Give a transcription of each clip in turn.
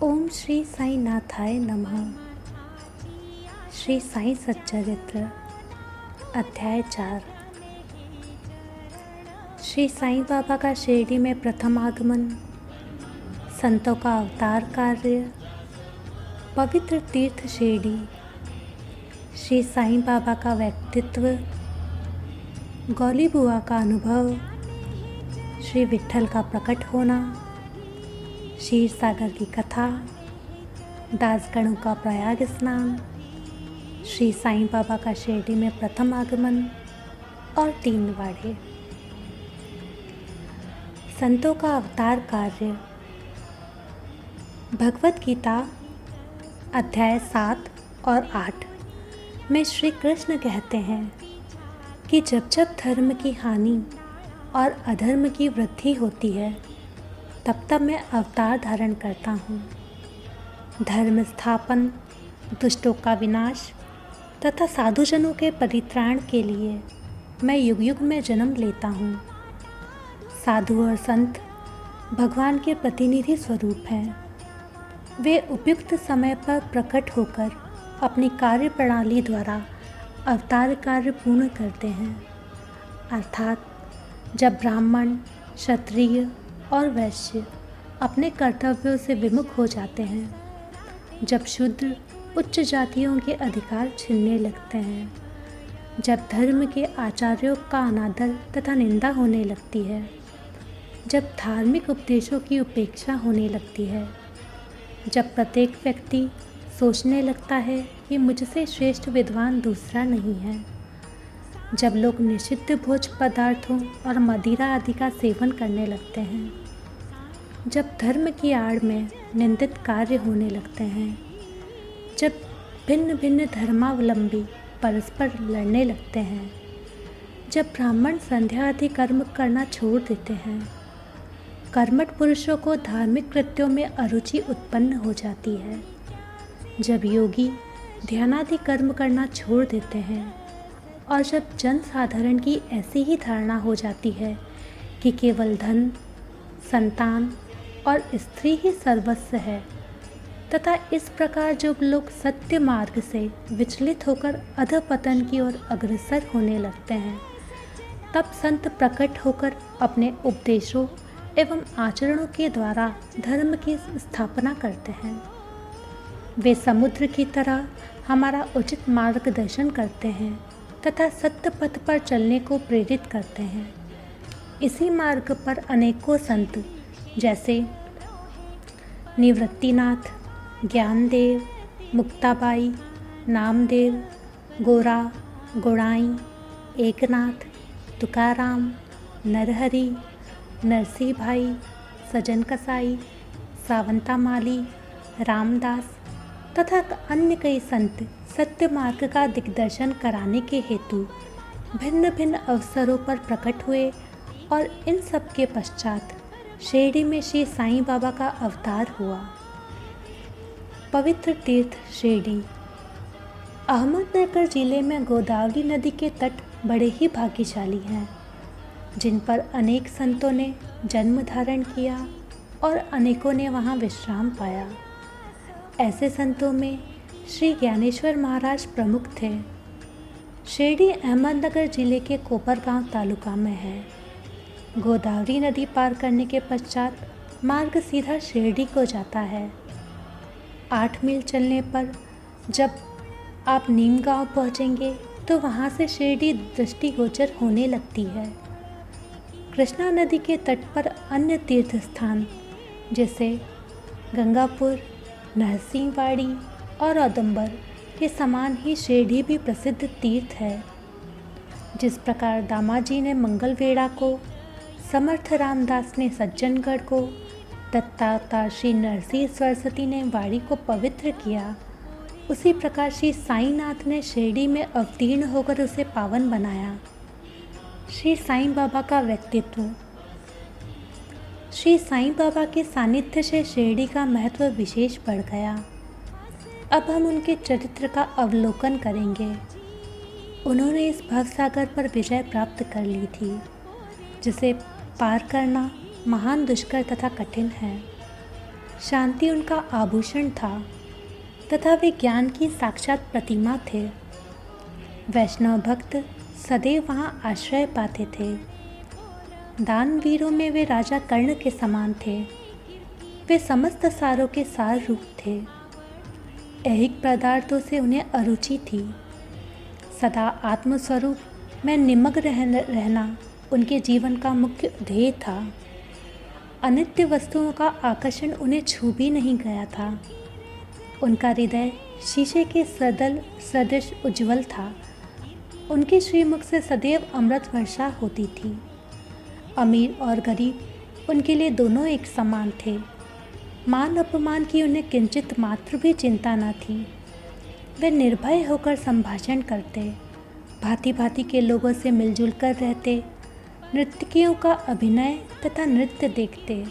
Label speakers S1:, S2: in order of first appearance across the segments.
S1: ओम श्री साई नाथाय नमः। श्री साई सच्चरित्र अध्याय 4। श्री साईं बाबा का शिरडी में प्रथम आगमन, संतों का अवतार कार्य, पवित्र तीर्थ शिरडी, श्री साईं बाबा का व्यक्तित्व, गौली बुआ का अनुभव, श्री विट्ठल का प्रकट होना, क्षीर सागर की कथा, दासगणों का प्रयाग स्नान, श्री साईं बाबा का शिरडी में प्रथम आगमन और 3 वाड़े। संतों का अवतार कार्य। भगवत गीता अध्याय 7 और 8 में श्री कृष्ण कहते हैं कि जब जब धर्म की हानि और अधर्म की वृद्धि होती है तब तब मैं अवतार धारण करता हूँ। धर्म स्थापन, दुष्टों का विनाश तथा साधुजनों के परित्राण के लिए मैं युग युग में जन्म लेता हूँ। साधु और संत भगवान के प्रतिनिधि स्वरूप हैं। वे उपयुक्त समय पर प्रकट होकर अपनी कार्य प्रणाली द्वारा अवतार कार्य पूर्ण करते हैं। अर्थात जब ब्राह्मण, क्षत्रिय और वैश्य अपने कर्तव्यों से विमुख हो जाते हैं, जब शूद्र उच्च जातियों के अधिकार छीनने लगते हैं, जब धर्म के आचार्यों का अनादर तथा निंदा होने लगती है, जब धार्मिक उपदेशों की उपेक्षा होने लगती है, जब प्रत्येक व्यक्ति सोचने लगता है कि मुझसे श्रेष्ठ विद्वान दूसरा नहीं है, जब लोग निषिद्ध भोज्य पदार्थों और मदिरा आदि का सेवन करने लगते हैं, जब धर्म की आड़ में निंदित कार्य होने लगते हैं, जब भिन्न भिन्न धर्मावलंबी परस्पर लड़ने लगते हैं, जब ब्राह्मण संध्या आदि कर्म करना छोड़ देते हैं, कर्मठ पुरुषों को धार्मिक कृत्यों में अरुचि उत्पन्न हो जाती है, जब योगी ध्यानादि कर्म करना छोड़ देते हैं और जब जन साधारण की ऐसी ही धारणा हो जाती है कि केवल धन, संतान और स्त्री ही सर्वस्व है तथा इस प्रकार जो लोग सत्य मार्ग से विचलित होकर अधपतन की ओर अग्रसर होने लगते हैं, तब संत प्रकट होकर अपने उपदेशों एवं आचरणों के द्वारा धर्म की स्थापना करते हैं। वे समुद्र की तरह हमारा उचित मार्गदर्शन करते हैं तथा सत्य पथ पर चलने को प्रेरित करते हैं। इसी मार्ग पर अनेकों संत जैसे निवृत्तिनाथ, ज्ञानदेव, मुक्ताबाई, नामदेव, गोरा, गुणाई, एकनाथ, तुकाराम, नरहरि, नरसिंह भाई, सजन कसाई, सावंता माली, रामदास तथा अन्य कई संत सत्य मार्ग का दिग्दर्शन कराने के हेतु भिन्न भिन्न अवसरों पर प्रकट हुए और इन सब के पश्चात शिरडी में श्री साईं बाबा का अवतार हुआ। पवित्र तीर्थ शिरडी। अहमदनगर जिले में गोदावरी नदी के तट बड़े ही भाग्यशाली हैं, जिन पर अनेक संतों ने जन्म धारण किया और अनेकों ने वहाँ विश्राम पाया। ऐसे संतों में श्री ज्ञानेश्वर महाराज प्रमुख थे। शिरडी अहमदनगर जिले के कोपरगांव तालुका में है। गोदावरी नदी पार करने के पश्चात मार्ग सीधा शिरडी को जाता है। 8 मील चलने पर जब आप नीम गांव पहुँचेंगे तो वहाँ से शिरडी दृष्टिगोचर होने लगती है। कृष्णा नदी के तट पर अन्य तीर्थ स्थान जैसे गंगापुर, नरसिंहवाड़ी और औदुंबर के समान ही शिरडी भी प्रसिद्ध तीर्थ है। जिस प्रकार दामाजी ने मंगलवेढ़ा को, समर्थ रामदास ने सज्जनगढ़ को, दत्तावतार श्री नरसिंह सरस्वती ने वाड़ी को पवित्र किया, उसी प्रकार श्री साईनाथ ने शिरडी में अवतीर्ण होकर उसे पावन बनाया। श्री साईं बाबा का व्यक्तित्व। श्री साईं बाबा के सानिध्य से शिरडी का महत्व विशेष बढ़ गया। अब हम उनके चरित्र का अवलोकन करेंगे। उन्होंने इस भवसागर पर विजय प्राप्त कर ली थी, जिसे पार करना महान दुष्कर तथा कठिन है। शांति उनका आभूषण था तथा वे ज्ञान की साक्षात प्रतिमा थे। वैष्णव भक्त सदैव वहाँ आश्रय पाते थे। दानवीरों में वे राजा कर्ण के समान थे। वे समस्त सारों के सार रूप थे। ऐहिक पदार्थों से उन्हें अरुचि थी। सदा आत्मस्वरूप में निमग्न रहना उनके जीवन का मुख्य ध्येय था। अनित्य वस्तुओं का आकर्षण उन्हें छू भी नहीं गया था। उनका हृदय शीशे के सदृश उज्ज्वल था। उनके श्रीमुख से सदैव अमृत वर्षा होती थी। अमीर और गरीब उनके लिए दोनों एक समान थे। मान अपमान की उन्हें किंचित मात्र भी चिंता न थी। वे निर्भय होकर संभाषण करते, भांति भांति के लोगों से मिलजुल कर रहते, नर्तकियों का अभिनय तथा नृत्य देखते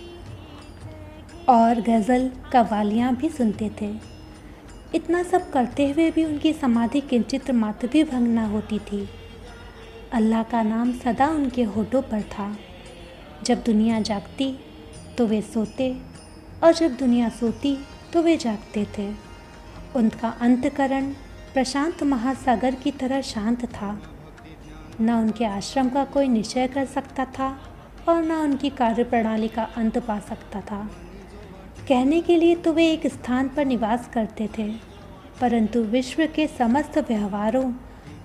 S1: और गज़ल कव्वालियाँ भी सुनते थे। इतना सब करते हुए भी उनकी समाधि किंचित मात्र भी भंग न होती थी। अल्लाह का नाम सदा उनके होठों पर था। जब दुनिया जागती तो वे सोते और जब दुनिया सोती तो वे जागते थे। उनका अंतःकरण प्रशांत महासागर की तरह शांत था। न उनके आश्रम का कोई निश्चय कर सकता था और न उनकी कार्यप्रणाली का अंत पा सकता था। कहने के लिए तो वे एक स्थान पर निवास करते थे, परंतु विश्व के समस्त व्यवहारों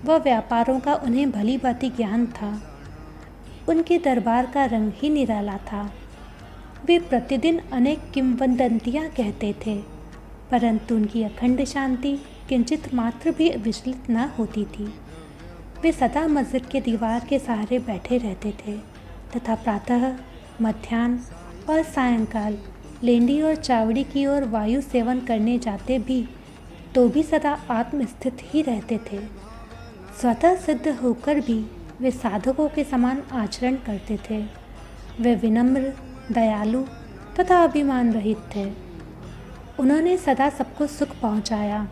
S1: व व्यापारों का उन्हें भली भांति ज्ञान था। उनके दरबार का रंग ही निराला था। वे प्रतिदिन अनेक किंवदंतियाँ कहते थे, परंतु उनकी अखंड शांति किंचित मात्र भी विचलित न होती थी। वे सदा मस्जिद के दीवार के सहारे बैठे रहते थे तथा प्रातः, मध्याह्न और सायंकाल लेंडी और चावड़ी की ओर वायु सेवन करने जाते भी तो भी सदा आत्मस्थित ही रहते थे। स्वतः सिद्ध होकर भी वे साधकों के समान आचरण करते थे। वे विनम्र, दयालु तथा अभिमान रहित थे। उन्होंने सदा सबको सुख पहुंचाया।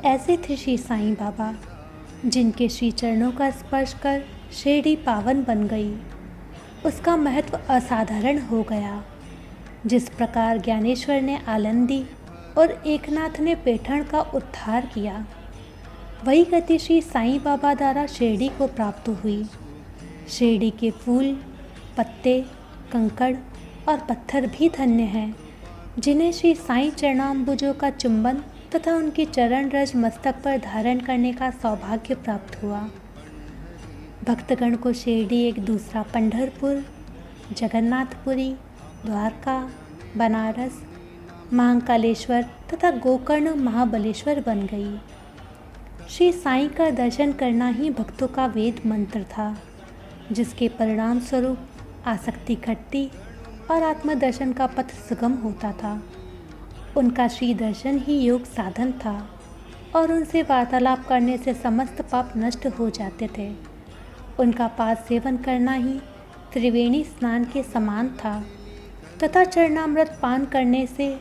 S1: ऐसे थे श्री साईं बाबा, जिनके श्री चरणों का स्पर्श कर शिरडी पावन बन गई। उसका महत्व असाधारण हो गया। जिस प्रकार ज्ञानेश्वर ने आलंदी और एकनाथ ने पैठण का उद्धार किया, वही गति श्री साईं बाबा द्वारा शिरडी को प्राप्त हुई। शिरडी के फूल, पत्ते, कंकड़ और पत्थर भी धन्य हैं, जिन्हें श्री साईं चरणाम्बुजों का चुंबन तथा उनकी चरण रज मस्तक पर धारण करने का सौभाग्य प्राप्त हुआ। भक्तगण को शिरडी एक दूसरा पंढरपुर, जगन्नाथपुरी, द्वारका, बनारस, महाकालेश्वर तथा गोकर्ण महाबलेश्वर बन गई। श्री साईं का दर्शन करना ही भक्तों का वेद मंत्र था, जिसके परिणाम स्वरूप आसक्ति घटती और आत्मदर्शन का पथ सुगम होता था। उनका श्री दर्शन ही योग साधन था और उनसे वार्तालाप करने से समस्त पाप नष्ट हो जाते थे। उनका पाद सेवन करना ही त्रिवेणी स्नान के समान था तथा चरणामृत पान करने से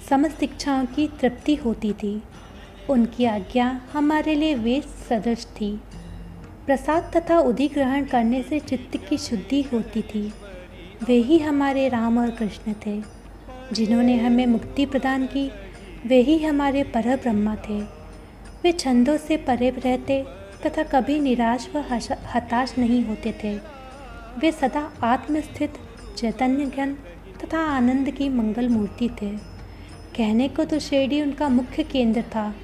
S1: समस्त इच्छाओं की तृप्ति होती थी। उनकी आज्ञा हमारे लिए वेद सदृश थी। प्रसाद तथा उदी ग्रहण करने से चित्त की शुद्धि होती थी। वे ही हमारे राम और कृष्ण थे, जिन्होंने हमें मुक्ति प्रदान की। वे ही हमारे पर ब्रह्मा थे। वे छंदों से परे रहते तथा कभी निराश व हताश नहीं होते थे। वे सदा आत्मस्थित, चैतन्य ज्ञान तथा आनंद की मंगल मूर्ति थे। कहने को तो शिरडी उनका मुख्य केंद्र था,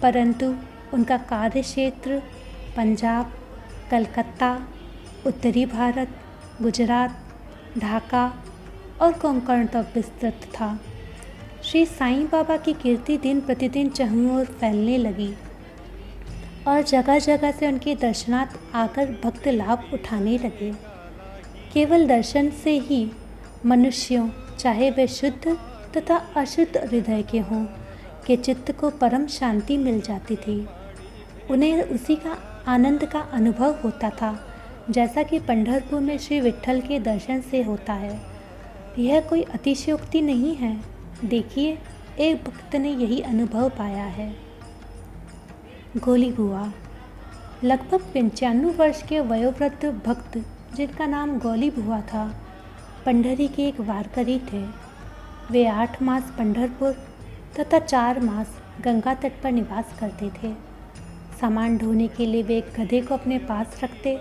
S1: परंतु उनका कार्य क्षेत्र पंजाब, कलकत्ता, उत्तरी भारत, गुजरात, ढाका और कोंकण तक विस्तृत था। श्री साईं बाबा की कीर्ति दिन प्रतिदिन चहुओं ओर फैलने लगी और जगह जगह से उनके दर्शनार्थ आकर भक्त लाभ उठाने लगे। केवल दर्शन से ही मनुष्यों, चाहे वे शुद्ध तथा अशुद्ध हृदय के हों, के चित्त को परम शांति मिल जाती थी। उन्हें उसी का आनंद का अनुभव होता था, जैसा कि पंढरपुर में श्री विट्ठल के दर्शन से होता है। यह कोई अतिशयोक्ति नहीं है। देखिए, एक भक्त ने यही अनुभव पाया है। गोली बुआ लगभग 95 वर्ष के वयोवृद्ध भक्त, जिनका नाम गौली बुआ था, पंढरी के एक वारकरी थे। वे 8 मास पंढरपुर तथा 4 मास गंगा तट पर निवास करते थे। सामान ढोने के लिए वे एक गधे को अपने पास रखते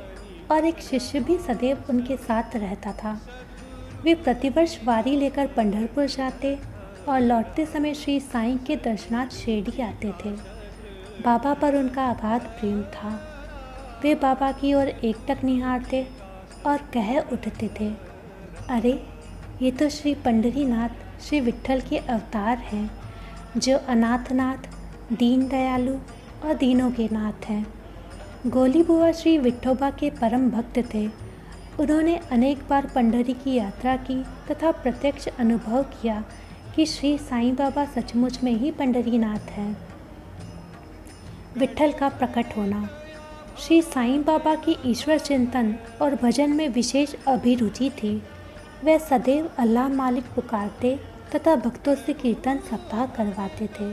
S1: और एक शिष्य भी सदैव उनके साथ रहता था। वे प्रतिवर्ष वारी लेकर पंढरपुर जाते और लौटते समय श्री साईं के दर्शनार्थ शिरडी आते थे। बाबा पर उनका अगाध प्रेम था। वे बाबा की ओर एकटक निहारते और कह उठते थे, अरे ये तो श्री पंढरीनाथ श्री विट्ठल के अवतार हैं, जो अनाथनाथ, दीन दयालु और दीनों के नाथ हैं। गोली बुआ श्री विठोबा के परम भक्त थे। उन्होंने अनेक बार पंढरी की यात्रा की तथा प्रत्यक्ष अनुभव किया कि श्री साईं बाबा सचमुच में ही पंढरीनाथ हैं। विट्ठल का प्रकट होना। श्री साईं बाबा की ईश्वर चिंतन और भजन में विशेष अभिरुचि थी। वे सदैव अल्लाह मालिक पुकारते तथा भक्तों से कीर्तन सप्ताह करवाते थे।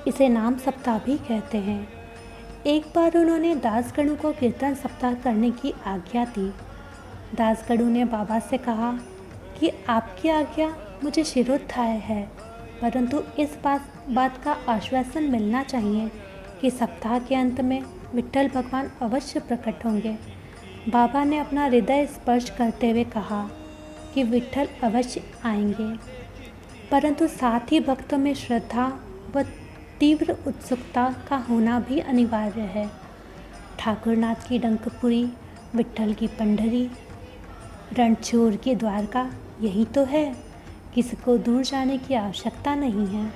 S1: इसे नाम सप्ताह भी कहते हैं। एक बार उन्होंने दासगणु को कीर्तन सप्ताह करने की आज्ञा दी। दासगणु ने बाबा से कहा कि आपकी आज्ञा मुझे शिरोधार्य है, परंतु इस बात का आश्वासन मिलना चाहिए कि सप्ताह के अंत में विट्ठल भगवान अवश्य प्रकट होंगे। बाबा ने अपना हृदय स्पर्श करते हुए कहा कि विट्ठल अवश्य आएंगे, परंतु साथ ही भक्तों में श्रद्धा व तीव्र उत्सुकता का होना भी अनिवार्य है। ठाकुरनाथ की डंकपुरी, विट्ठल की पंढरी, रणछोड़ की द्वारका, यही तो है। किसी को दूर जाने की आवश्यकता नहीं है।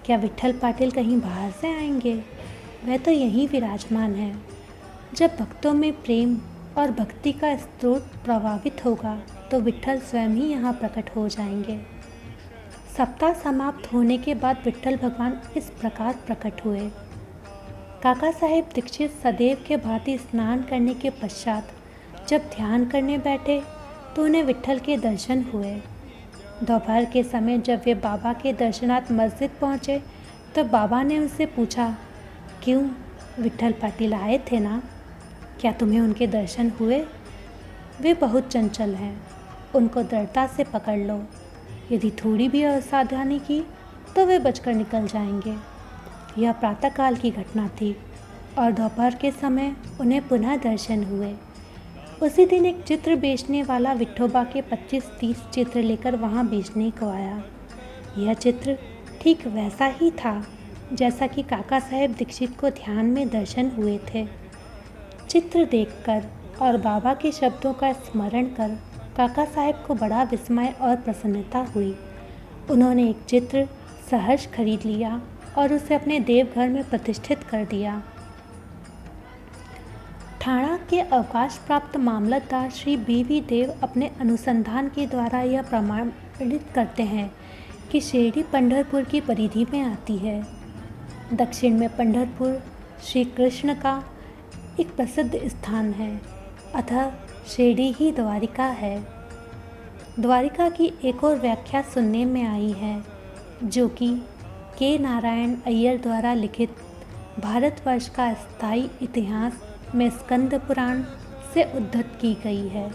S1: क्या विट्ठल पाटिल कहीं बाहर से आएंगे? वह तो यहीं विराजमान है। जब भक्तों में प्रेम और भक्ति का स्रोत प्रभावित होगा तो विट्ठल स्वयं ही यहाँ प्रकट हो जाएंगे। सप्ताह समाप्त होने के बाद विट्ठल भगवान इस प्रकार प्रकट हुए। काका साहेब दीक्षित सदैव के भांति स्नान करने के पश्चात जब ध्यान करने बैठे तो उन्हें विट्ठल के दर्शन हुए। दोपहर के समय जब वे बाबा के दर्शनार्थ मस्जिद पहुँचे तो बाबा ने उनसे पूछा, क्यों, विट्ठल पाटिल आए थे ना? क्या तुम्हें उनके दर्शन हुए? वे बहुत चंचल हैं, उनको दृढ़ता से पकड़ लो। यदि थोड़ी भी असावधानी की तो वे बचकर निकल जाएंगे। यह प्रातःकाल की घटना थी और दोपहर के समय उन्हें पुनः दर्शन हुए। उसी दिन एक चित्र बेचने वाला विठोबा के 25-30 चित्र लेकर वहाँ बेचने को आया। यह चित्र ठीक वैसा ही था जैसा कि काका साहेब दीक्षित को ध्यान में दर्शन हुए थे। चित्र देखकर और बाबा के शब्दों का स्मरण कर काका साहेब को बड़ा विस्मय और प्रसन्नता हुई। उन्होंने एक चित्र सहर्ष खरीद लिया और उसे अपने देवघर में प्रतिष्ठित कर दिया। ठाणा के अवकाश प्राप्त मामलतदार श्री बी.वी. देव अपने अनुसंधान के द्वारा यह प्रमाणित करते हैं कि शिरडी पंढरपुर की परिधि में आती है। दक्षिण में पंढरपुर श्री कृष्ण का एक प्रसिद्ध स्थान है, अतः शिरडी ही द्वारिका है। द्वारिका की एक और व्याख्या सुनने में आई है, जो कि के. नारायण अय्यर द्वारा लिखित भारतवर्ष का स्थायी इतिहास में स्कंद पुराण से उद्धृत की गई है।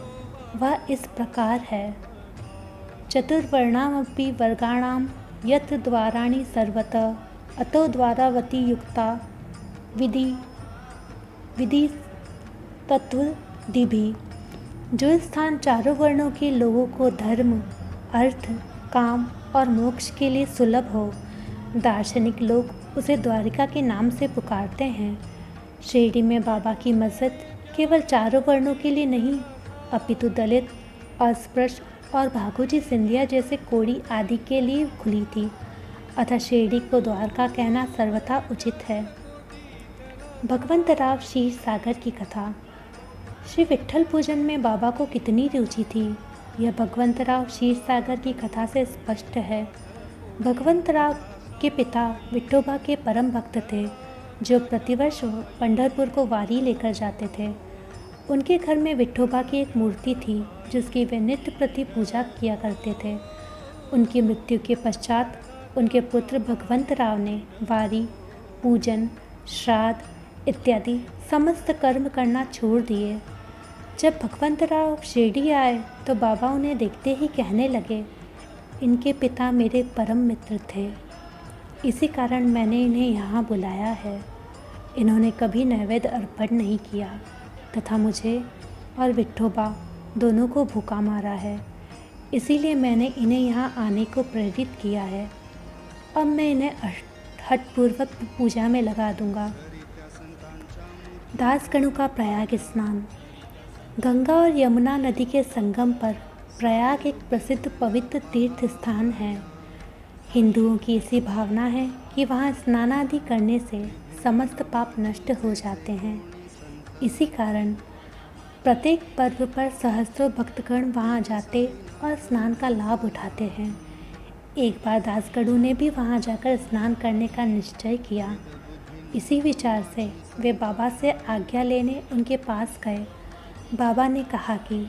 S1: वह इस प्रकार है, चतुर्वर्णामपि वर्गाणाम यत् द्वाराणि सर्वतः अतो द्वारावती युक्ता विधि तत्वदिभि। जो स्थान चारों वर्णों के लोगों को धर्म, अर्थ, काम और मोक्ष के लिए सुलभ हो, दार्शनिक लोग उसे द्वारिका के नाम से पुकारते हैं। शिरडी में बाबा की मस्जिद केवल चारों वर्णों के लिए नहीं, अपितु दलित, अस्पृश्य और भागोजी सिंधिया जैसे कोड़ी आदि के लिए खुली थी, अतः शिरडी को द्वारका कहना सर्वथा उचित है। भगवंतराव क्षीर सागर की कथा। श्री विट्ठल पूजन में बाबा को कितनी रुचि थी, यह भगवंतराव क्षीर सागर की कथा से स्पष्ट है। भगवंतराव के पिता विठोबा के परम भक्त थे, जो प्रतिवर्ष पंढरपुर को वारी लेकर जाते थे। उनके घर में विठोबा की एक मूर्ति थी, जिसकी वे नित्य प्रति पूजा किया करते थे। उनकी मृत्यु के पश्चात उनके पुत्र भगवंतराव ने वारी, पूजन, श्राद्ध इत्यादि समस्त कर्म करना छोड़ दिए। जब भगवंतराव शिरडी आए तो बाबा उन्हें देखते ही कहने लगे, इनके पिता मेरे परम मित्र थे, इसी कारण मैंने इन्हें यहाँ बुलाया है। इन्होंने कभी नैवेद्य अर्पण नहीं किया तथा मुझे और विठोबा दोनों को भूखा मारा है, इसीलिए मैंने इन्हें यहाँ आने को प्रेरित किया है। अब मैं इन्हें हठपूर्वक पूजा में लगा दूंगा। दासगणों का प्रयाग स्नान। गंगा और यमुना नदी के संगम पर प्रयाग एक प्रसिद्ध पवित्र तीर्थ स्थान है। हिंदुओं की ऐसी भावना है कि वहाँ स्नान आदि करने से समस्त पाप नष्ट हो जाते हैं। इसी कारण प्रत्येक पर्व पर सहस्त्रों भक्तगण वहाँ जाते और स्नान का लाभ उठाते हैं। एक बार दासगणों ने भी वहाँ जाकर स्नान करने का निश्चय किया। इसी विचार से वे बाबा से आज्ञा लेने उनके पास गए। बाबा ने कहा कि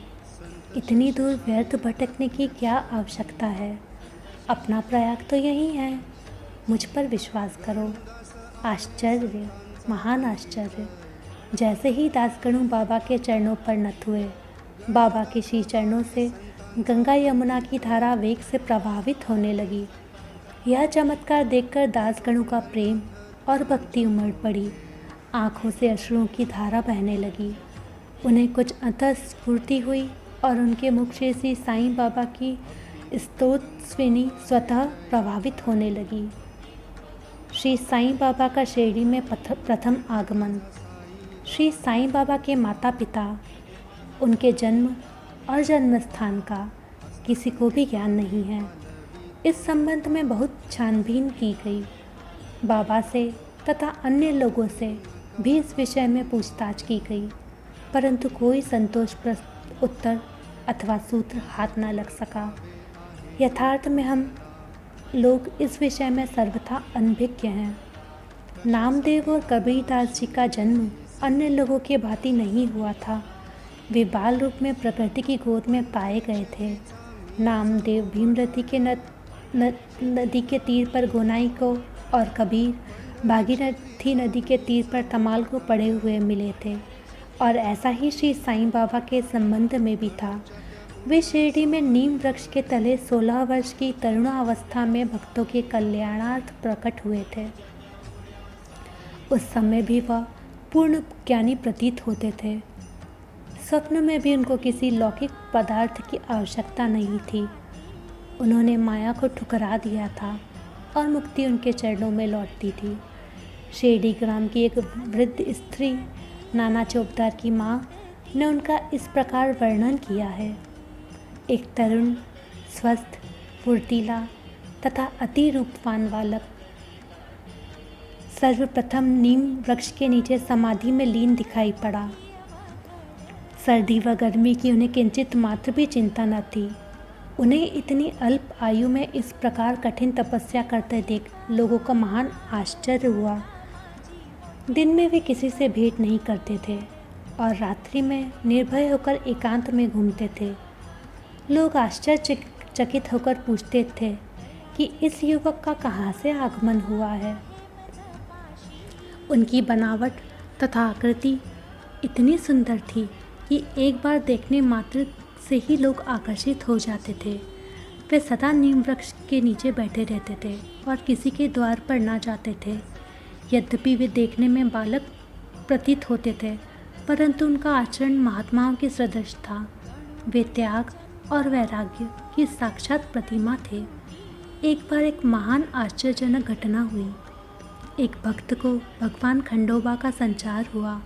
S1: इतनी दूर व्यर्थ भटकने की क्या आवश्यकता है, अपना प्रयाग तो यही है, मुझ पर विश्वास करो। आश्चर्य, महान आश्चर्य। जैसे ही दासगणों बाबा के चरणों पर नत हुए, बाबा के श्री चरणों से गंगा यमुना की धारा वेग से प्रभावित होने लगी। यह चमत्कार देखकर दासगणों का प्रेम और भक्ति उमड़ पड़ी। आँखों से अश्रुओं की धारा बहने लगी। उन्हें कुछ अंतःस्फूर्ति हुई और उनके मुख से श्री साईं बाबा की स्तोत्रस्विनी स्वतः प्रभावित होने लगी। श्री साईं बाबा का शिरडी में प्रथम आगमन। श्री साईं बाबा के माता पिता, उनके जन्म और जन्म स्थान का किसी को भी ज्ञान नहीं है। इस संबंध में बहुत छानबीन की गई। बाबा से तथा अन्य लोगों से भी इस विषय में पूछताछ की गई, परंतु कोई संतोषप्रद उत्तर अथवा सूत्र हाथ न लग सका। यथार्थ में हम लोग इस विषय में सर्वथा अनभिज्ञ हैं। नामदेव और कबीरदास जी का जन्म अन्य लोगों के भांति नहीं हुआ था। वे बाल रूप में प्रकृति की गोद में पाए गए थे। नामदेव भीमरथी के नदी के तीर पर गोनाई को और कबीर भागीरथी नदी के तीर पर तमाल को पड़े हुए मिले थे। और ऐसा ही श्री साईं बाबा के संबंध में भी था। वे शिरडी में नीम वृक्ष के तले 16 वर्ष की तरुणावस्था में भक्तों के कल्याणार्थ प्रकट हुए थे। उस समय भी वह पूर्ण ज्ञानी प्रतीत होते थे। स्वप्न में भी उनको किसी लौकिक पदार्थ की आवश्यकता नहीं थी। उन्होंने माया को ठुकरा दिया था और मुक्ति उनके चरणों में लौटती थी। शिरडी ग्राम की एक वृद्ध स्त्री नाना चौबदार की माँ ने उनका इस प्रकार वर्णन किया है। एक तरुण, स्वस्थ, फुर्तीला तथा अति रूपवान बालक सर्वप्रथम नीम वृक्ष के नीचे समाधि में लीन दिखाई पड़ा। सर्दी व गर्मी की उन्हें किंचित मात्र भी चिंता न थी। उन्हें इतनी अल्प आयु में इस प्रकार कठिन तपस्या करते देख लोगों का महान आश्चर्य हुआ। दिन में वे किसी से भेंट नहीं करते थे और रात्रि में निर्भय होकर एकांत में घूमते थे। लोग आश्चर्यचकित होकर पूछते थे कि इस युवक का कहाँ से आगमन हुआ है। उनकी बनावट तथा आकृति इतनी सुंदर थी कि एक बार देखने मात्र से ही लोग आकर्षित हो जाते थे। वे सदा नीम वृक्ष के नीचे बैठे रहते थे और किसी के द्वार पर ना जाते थे। यद्यपि वे देखने में बालक प्रतीत होते थे, परंतु उनका आचरण महात्माओं के सदृश था। वे त्याग और वैराग्य की साक्षात प्रतिमा थे। एक बार एक महान आश्चर्यजनक घटना हुई। एक भक्त को भगवान खंडोबा का संचार हुआ।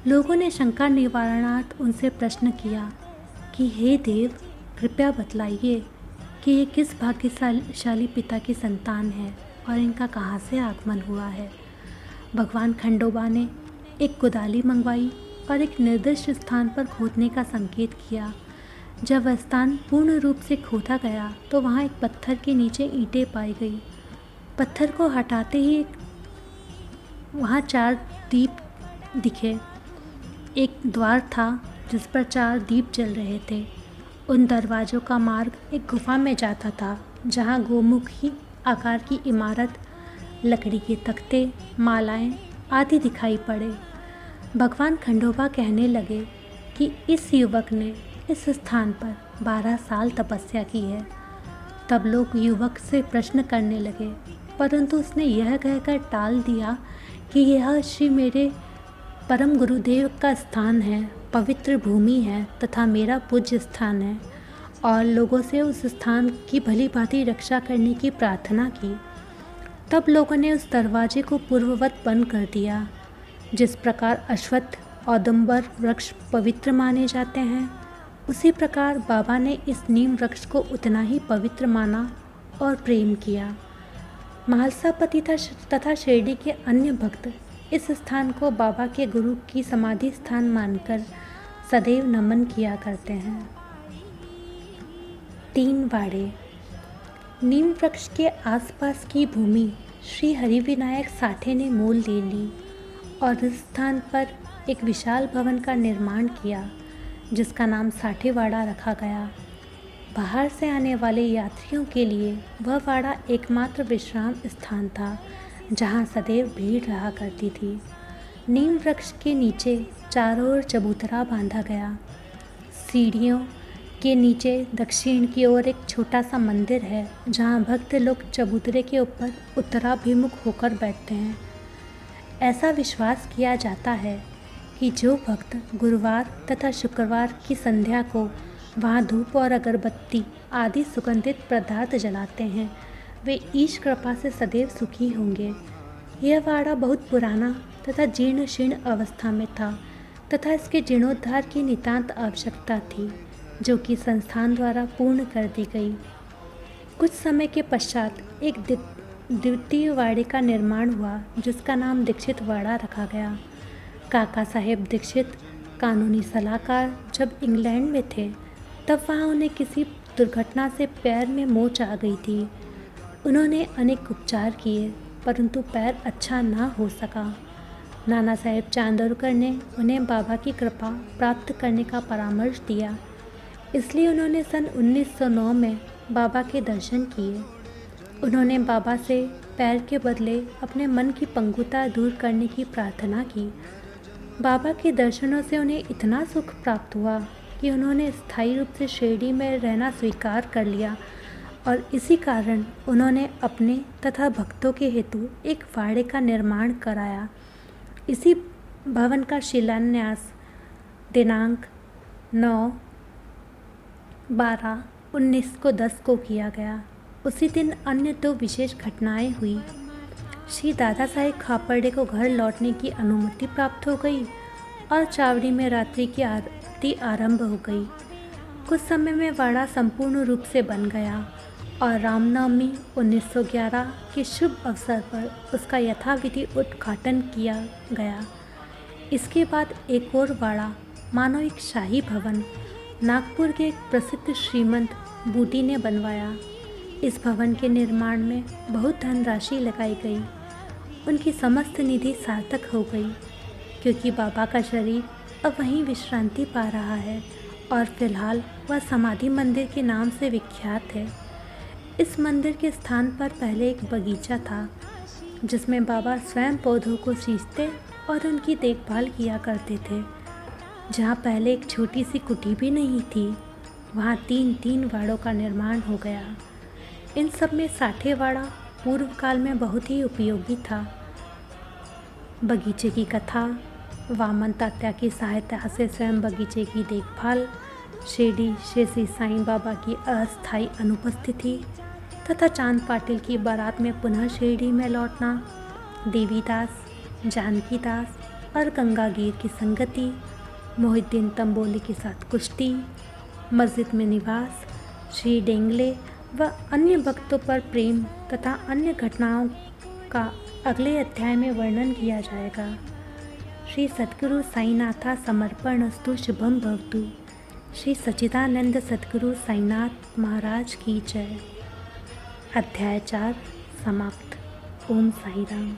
S1: लोगों ने शंका निवारणार्थ उनसे प्रश्न किया कि हे देव, कृपया बतलाइए कि ये किस भाग्यशाली पिता की संतान है और इनका कहाँ से आगमन हुआ है। भगवान खंडोबा ने एक कुदाली मंगवाई और एक निर्दिष्ट स्थान पर खोदने का संकेत किया। जब वह स्थान पूर्ण रूप से खोदा गया तो वहाँ एक पत्थर के नीचे ईंटें पाई गई। पत्थर को हटाते ही वहाँ 4 दीप दिखे। एक द्वार था जिस पर 4 दीप जल रहे थे। उन दरवाज़ों का मार्ग एक गुफा में जाता था, जहाँ गोमुखी आकार की इमारत, लकड़ी के तख्ते, मालाएं आदि दिखाई पड़े। भगवान खंडोबा कहने लगे कि इस युवक ने इस स्थान पर 12 साल तपस्या की है तब लोग युवक से प्रश्न करने लगे, परंतु उसने यह कहकर टाल दिया कि यह श्री मेरे परम गुरुदेव का स्थान है, पवित्र भूमि है तथा मेरा पूज्य स्थान है, और लोगों से उस स्थान की भली भांति रक्षा करने की प्रार्थना की। तब लोगों ने उस दरवाजे को पूर्ववत बंद कर दिया। जिस प्रकार अश्वत्थ औदुंबर वृक्ष पवित्र माने जाते हैं, उसी प्रकार बाबा ने इस नीम वृक्ष को उतना ही पवित्र माना और प्रेम किया। महालसापति तथा शिरडी के अन्य भक्त इस स्थान को बाबा के गुरु की समाधि स्थान मानकर सदैव नमन किया करते हैं। 3 वाड़े। नीम वृक्ष के आसपास की भूमि श्री हरिविनायक साठे ने मोल ले ली और इस स्थान पर एक विशाल भवन का निर्माण किया, जिसका नाम साठेवाड़ा रखा गया। बाहर से आने वाले यात्रियों के लिए वह वाड़ा एकमात्र विश्राम स्थान था, जहाँ सदैव भीड़ रहा करती थी। नीम वृक्ष के नीचे चारों ओर चबूतरा बांधा गया। सीढ़ियों के नीचे दक्षिण की ओर एक छोटा सा मंदिर है, जहाँ भक्त लोग चबूतरे के ऊपर उत्तराभिमुख होकर बैठते हैं। ऐसा विश्वास किया जाता है कि जो भक्त गुरुवार तथा शुक्रवार की संध्या को वहाँ धूप और अगरबत्ती आदि सुगंधित पदार्थ जलाते हैं, वे ईश कृपा से सदैव सुखी होंगे। यह वाड़ा बहुत पुराना तथा जीर्ण शीर्ण अवस्था में था तथा इसके जीर्णोद्धार की नितांत आवश्यकता थी, जो कि संस्थान द्वारा पूर्ण कर दी गई। कुछ समय के पश्चात एक द्वितीय वाड़े का निर्माण हुआ, जिसका नाम दीक्षित वाड़ा रखा गया। काका साहेब दीक्षित कानूनी सलाहकार जब इंग्लैंड में थे, तब वहाँ उन्हें किसी दुर्घटना से पैर में मोच आ गई थी। उन्होंने अनेक उपचार किए, परंतु पैर अच्छा ना हो सका। नाना साहेब चांदोरकर ने उन्हें बाबा की कृपा प्राप्त करने का परामर्श दिया, इसलिए उन्होंने सन 1909 में बाबा के दर्शन किए। उन्होंने बाबा से पैर के बदले अपने मन की पंगुता दूर करने की प्रार्थना की। बाबा के दर्शनों से उन्हें इतना सुख प्राप्त हुआ कि उन्होंने स्थायी रूप से शिरडी में रहना स्वीकार कर लिया, और इसी कारण उन्होंने अपने तथा भक्तों के हेतु एक वाड़े का निर्माण कराया। इसी भवन का शिलान्यास दिनांक 9/12/1910 को किया गया। उसी दिन अन्य 2 विशेष घटनाएं हुई। श्री दादा साहेब खापर्डे को घर लौटने की अनुमति प्राप्त हो गई और चावड़ी में रात्रि की आरती आरंभ हो गई। कुछ समय में वाड़ा संपूर्ण रूप से बन गया और रामनवमी 1911 के शुभ अवसर पर उसका यथाविधि उद्घाटन किया गया। इसके बाद एक और वाड़ा, मानो एक शाही भवन, नागपुर के एक प्रसिद्ध श्रीमंत बूटी ने बनवाया। इस भवन के निर्माण में बहुत धनराशि लगाई गई। उनकी समस्त निधि सार्थक हो गई, क्योंकि बाबा का शरीर अब वहीं विश्रांति पा रहा है और फिलहाल वह समाधि मंदिर के नाम से विख्यात है। इस मंदिर के स्थान पर पहले एक बगीचा था, जिसमें बाबा स्वयं पौधों को सींचते और उनकी देखभाल किया करते थे। जहाँ पहले एक छोटी सी कुटी भी नहीं थी, वहाँ 3 वाड़ों का निर्माण हो गया। इन सब में साठेवाड़ा पूर्व काल में बहुत ही उपयोगी था। बगीचे की कथा, वामन तात्या की सहायता से स्वयं बगीचे की देखभाल, शिरडी श्री साईं बाबा की अस्थायी अनुपस्थिति तथा चांद पाटिल की बारात में पुनः शिरडी में लौटना, देवीदास, जानकीदास और गंगागीर की संगति, मोहिद्दीन तंबोली के साथ कुश्ती, मस्जिद में निवास, श्री डेंगले व अन्य भक्तों पर प्रेम तथा अन्य घटनाओं का अगले अध्याय में वर्णन किया जाएगा। श्री सद्गुरु साईनाथा समर्पणस्तु शुभम भवतु। श्री सच्चिदानंद सद्गुरु साईनाथ महाराज की जय। अध्याय 4 समाप्त। ओम साई राम।